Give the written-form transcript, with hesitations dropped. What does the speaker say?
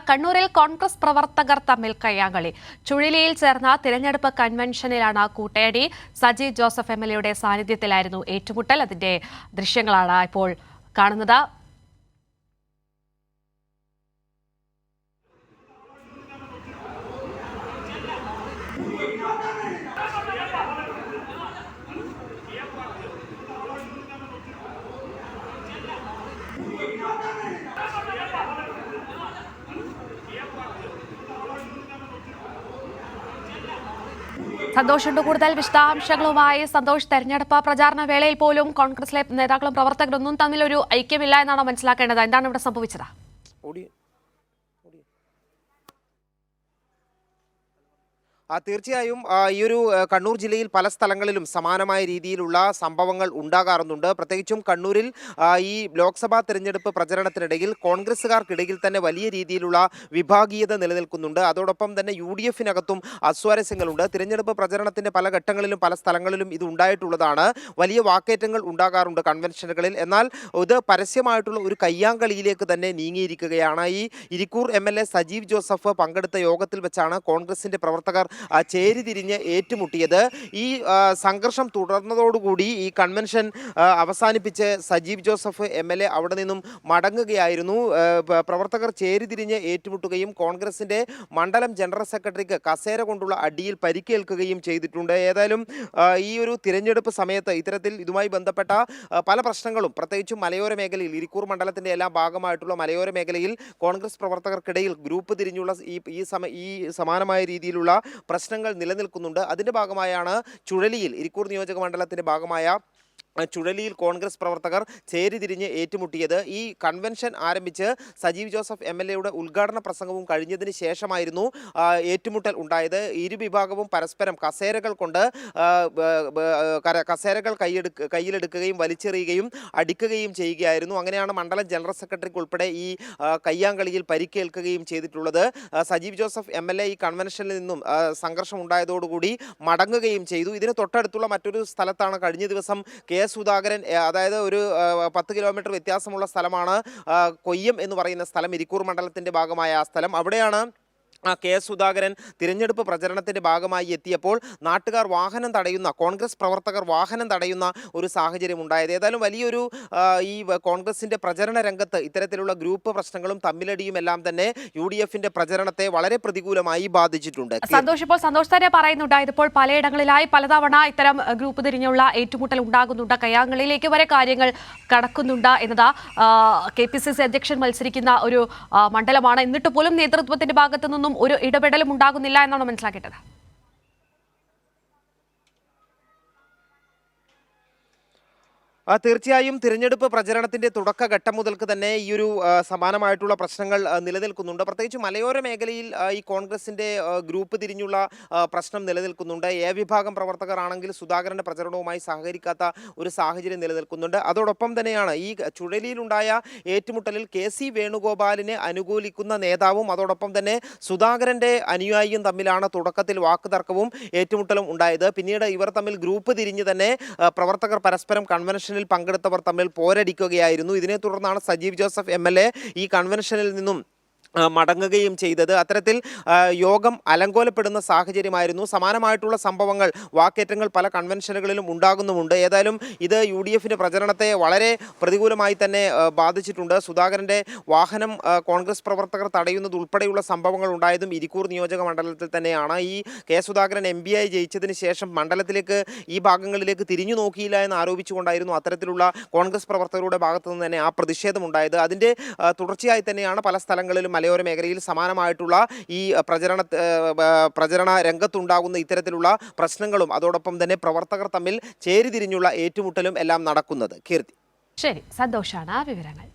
കണ്ണൂരിൽ കോൺഗ്രസ് പ്രവർത്തകർ തമ്മിൽ കയ്യാങ്കളി. ചുഴലിയിൽ ചേർന്ന തിരഞ്ഞെടുപ്പ് കൺവെൻഷനിലാണ് കൂട്ടയടി. സജി ജോസഫ് എംഎൽഎയുടെ സാന്നിധ്യത്തിലായിരുന്നു ഏറ്റുമുട്ടൽ. അതിന്റെ ദൃശ്യങ്ങളാണ് ഇപ്പോൾ കാണുന്നത്. സന്തോഷുണ്ട് കൂടുതൽ വിശദാംശങ്ങളുമായി. സന്തോഷ്, തെരഞ്ഞെടുപ്പ് പ്രചാരണ വേളയിൽ പോലും കോൺഗ്രസിലെ നേതാക്കളും പ്രവർത്തകരൊന്നും തമ്മിലൊരു ഐക്യമില്ല എന്നാണ് മനസ്സിലാക്കേണ്ടത്. എന്താണ് ഇവിടെ സംഭവിച്ചത്? തീർച്ചയായും ഈ ഒരു കണ്ണൂർ ജില്ലയിൽ പല സ്ഥലങ്ങളിലും സമാനമായ രീതിയിലുള്ള സംഭവങ്ങൾ ഉണ്ടാകാറുണ്ട്. പ്രത്യേകിച്ചും കണ്ണൂരിൽ ഈ ലോക്സഭാ തെരഞ്ഞെടുപ്പ് പ്രചരണത്തിനിടയിൽ കോൺഗ്രസുകാർക്കിടയിൽ തന്നെ വലിയ രീതിയിലുള്ള വിഭാഗീയത നിലനിൽക്കുന്നുണ്ട്. അതോടൊപ്പം തന്നെ UDF-നകത്തും അസ്വാരസ്യങ്ങളുണ്ട്. തിരഞ്ഞെടുപ്പ് പ്രചരണത്തിൻ്റെ പല ഘട്ടങ്ങളിലും പല സ്ഥലങ്ങളിലും ഇത് ഉണ്ടായിട്ടുള്ളതാണ്. വലിയ വാക്കേറ്റങ്ങൾ ഉണ്ടാകാറുണ്ട് കൺവെൻഷനുകളിൽ. എന്നാൽ ഇത് പരസ്യമായിട്ടുള്ള ഒരു കയ്യാങ്കളിയിലേക്ക് തന്നെ നീങ്ങിയിരിക്കുകയാണ്. ഈ ഇരിക്കൂർ MLA സജീവ് ജോസഫ് പങ്കെടുത്ത യോഗത്തിൽ വെച്ചാണ് കോൺഗ്രസിൻ്റെ പ്രവർത്തകർ ചേരിതിരിഞ്ഞ് ഏറ്റുമുട്ടിയത്. ഈ സംഘർഷം തുടർന്നതോടുകൂടി ഈ കൺവെൻഷൻ അവസാനിപ്പിച്ച് സജീവ് ജോസഫ് MLA അവിടെ നിന്നും മടങ്ങുകയായിരുന്നു. പ്രവർത്തകർ ചേരിതിരിഞ്ഞ് ഏറ്റുമുട്ടുകയും കോൺഗ്രസിൻ്റെ മണ്ഡലം ജനറൽ സെക്രട്ടറിക്ക് കസേര കൊണ്ടുള്ള അടിയിൽ പരിക്കേൽക്കുകയും ചെയ്തിട്ടുണ്ട്. ഏതായാലും ഈ ഒരു തിരഞ്ഞെടുപ്പ് സമയത്ത് ഇത്തരത്തിൽ ഇതുമായി ബന്ധപ്പെട്ട പല പ്രശ്നങ്ങളും പ്രത്യേകിച്ചും മലയോര മേഖലയിൽ ഇരിക്കൂർ മണ്ഡലത്തിൻ്റെ എല്ലാം ഭാഗമായിട്ടുള്ള മലയോര മേഖലയിൽ കോൺഗ്രസ് പ്രവർത്തകർക്കിടയിൽ ഗ്രൂപ്പ് തിരിഞ്ഞുള്ള ഈ സമാനമായ രീതിയിലുള്ള പ്രശ്നങ്ങൾ നിലനിൽക്കുന്നുണ്ട്. അതിൻ്റെ ഭാഗമായാണ് ചുഴലിയിൽ ഇരിക്കൂർ നിയോജക മണ്ഡലത്തിൻ്റെ ഭാഗമായ ചുഴലിയിൽ കോൺഗ്രസ് പ്രവർത്തകർ ചേരിതിരിഞ്ഞ് ഏറ്റുമുട്ടിയത്. ഈ കൺവെൻഷൻ ആരംഭിച്ച് സജീവ് ജോസഫ് MLA-യുടെ ഉദ്ഘാടന പ്രസംഗവും കഴിഞ്ഞതിന് ശേഷമായിരുന്നു ഏറ്റുമുട്ടൽ ഉണ്ടായത്. ഇരു വിഭാഗവും പരസ്പരം കസേരകൾ കൊണ്ട് കസേരകൾ കയ്യിലെടുക്കുകയും വലിച്ചെറിയുകയും അടിക്കുകയും ചെയ്യുകയായിരുന്നു. അങ്ങനെയാണ് മണ്ഡലം ജനറൽ സെക്രട്ടറിക്ക് ഉൾപ്പെടെ ഈ കയ്യാങ്കളിയിൽ പരിക്കേൽക്കുകയും ചെയ്തിട്ടുള്ളത്. സജീവ് ജോസഫ് MLA ഈ കൺവെൻഷനിൽ നിന്നും സംഘർഷം ഉണ്ടായതോടുകൂടി മടങ്ങുകയും ചെയ്തു. ഇതിന് തൊട്ടടുത്തുള്ള മറ്റൊരു സ്ഥലത്താണ് കഴിഞ്ഞ ദിവസം സുധാകരൻ, അതായത് ഒരു 10 കിലോമീറ്റർ വ്യത്യാസമുള്ള സ്ഥലമാണ് കൊയ്യം എന്ന് പറയുന്ന സ്ഥലം, ഇരിക്കൂർ മണ്ഡലത്തിൻ്റെ ഭാഗമായ ആ സ്ഥലം. അവിടെയാണ് സുധാകരൻ തിരഞ്ഞെടുപ്പ് പ്രചരണത്തിൻ്റെ ഭാഗമായി എത്തിയപ്പോൾ നാട്ടുകാർ വാഹനം തടയുന്ന, കോൺഗ്രസ് പ്രവർത്തകർ വാഹനം തടയുന്ന ഒരു സാഹചര്യം ഉണ്ടായത്. ഏതായാലും വലിയൊരു ഈ കോൺഗ്രസിൻ്റെ പ്രചരണ രംഗത്ത് ഇത്തരത്തിലുള്ള ഗ്രൂപ്പ് പ്രശ്നങ്ങളും തമ്മിലടിയും എല്ലാം തന്നെ UDF-ന്റെ പ്രചരണത്തെ വളരെ പ്രതികൂലമായി ബാധിച്ചിട്ടുണ്ട്. സന്തോഷ് തന്നെ പറയുന്നുണ്ട്, ഇതിപ്പോൾ പലയിടങ്ങളിലായി പലതവണ ഇത്തരം ഗ്രൂപ്പ് തിരിഞ്ഞുള്ള ഏറ്റുമുട്ടൽ ഉണ്ടാകുന്നുണ്ട്, കയ്യാങ്കളിയിലേക്ക് വരെ കാര്യങ്ങൾ കടക്കുന്നുണ്ട് എന്നത് KPCC അധ്യക്ഷൻ മത്സരിക്കുന്ന ഒരു മണ്ഡലമാണ്. എന്നിട്ട് പോലും നേതൃത്വത്തിന്റെ ഭാഗത്തു നിന്നും ഒരു ഇടപെടലും ഉണ്ടാകുന്നില്ല എന്നാണ് മനസ്സിലാക്കേണ്ടത്. തീർച്ചയായും തിരഞ്ഞെടുപ്പ് പ്രചരണത്തിൻ്റെ തുടക്കഘട്ടം മുതൽക്ക് തന്നെ ഈ ഒരു സമാനമായിട്ടുള്ള പ്രശ്നങ്ങൾ നിലനിൽക്കുന്നുണ്ട്. പ്രത്യേകിച്ച് മലയോര മേഖലയിൽ ഈ കോൺഗ്രസിൻ്റെ ഗ്രൂപ്പ് തിരിഞ്ഞുള്ള പ്രശ്നം നിലനിൽക്കുന്നുണ്ട്. വിഭാഗം പ്രവർത്തകർ ആണെങ്കിൽ സുധാകരൻ്റെ പ്രചരണവുമായി സഹകരിക്കാത്ത ഒരു സാഹചര്യം നിലനിൽക്കുന്നുണ്ട്. അതോടൊപ്പം തന്നെയാണ് ഈ ചുഴലിയിലുണ്ടായ ഏറ്റുമുട്ടലിൽ KC വേണുഗോപാലിനെ അനുകൂലിക്കുന്ന നേതാവും അതോടൊപ്പം തന്നെ സുധാകരൻ്റെ അനുയായിയും തമ്മിലാണ് തുടക്കത്തിൽ വാക്കുതർക്കവും ഏറ്റുമുട്ടലും ഉണ്ടായത്. പിന്നീട് ഇവർ തമ്മിൽ ഗ്രൂപ്പ് തിരിഞ്ഞ് തന്നെ പ്രവർത്തകർ പരസ്പരം കൺവെൻഷൻ പങ്കെടുത്തവർ തമ്മിൽ പോരടിക്കുകയായിരുന്നു. ഇതിനെ തുടർന്നാണ് സജീവ് ജോസഫ് MLA ഈ കൺവെൻഷനിൽ നിന്നും മടങ്ങുകയും ചെയ്തത്. അത്തരത്തിൽ യോഗം അലങ്കോലപ്പെടുന്ന സാഹചര്യമായിരുന്നു. സമാനമായിട്ടുള്ള സംഭവങ്ങൾ, വാക്കേറ്റങ്ങൾ പല കൺവെൻഷനുകളിലും ഉണ്ടാകുന്നുമുണ്ട്. ഏതായാലും ഇത് UDF-ന്റെ പ്രചരണത്തെ വളരെ പ്രതികൂലമായി തന്നെ ബാധിച്ചിട്ടുണ്ട്. സുധാകരൻ്റെ വാഹനം കോൺഗ്രസ് പ്രവർത്തകർ തടയുന്നത് ഉൾപ്പെടെയുള്ള സംഭവങ്ങൾ ഉണ്ടായതും ഇരിക്കൂർ നിയോജക മണ്ഡലത്തിൽ തന്നെയാണ്. ഈ സുധാകരൻ MP ആയി ജയിച്ചതിന് ശേഷം മണ്ഡലത്തിലേക്ക് ഈ ഭാഗങ്ങളിലേക്ക് തിരിഞ്ഞു നോക്കിയില്ല എന്ന് ആരോപിച്ചുകൊണ്ടായിരുന്നു അത്തരത്തിലുള്ള കോൺഗ്രസ് പ്രവർത്തകരുടെ ഭാഗത്തു നിന്ന് തന്നെ ആ പ്രതിഷേധമുണ്ടായത്. അതിൻ്റെ തുടർച്ചയായി തന്നെയാണ് പല സ്ഥലങ്ങളിലും മലയോര മേഖലയിൽ സമാനമായിട്ടുള്ള ഈ പ്രചരണ രംഗത്തുണ്ടാകുന്ന ഇത്തരത്തിലുള്ള പ്രശ്നങ്ങളും അതോടൊപ്പം തന്നെ പ്രവർത്തകർ തമ്മിൽ ചേരിതിരിഞ്ഞുള്ള ഏറ്റുമുട്ടലും എല്ലാം നടക്കുന്നത്. കീർത്തി, ശരി, സന്തോഷാണ് വിവരങ്ങൾ.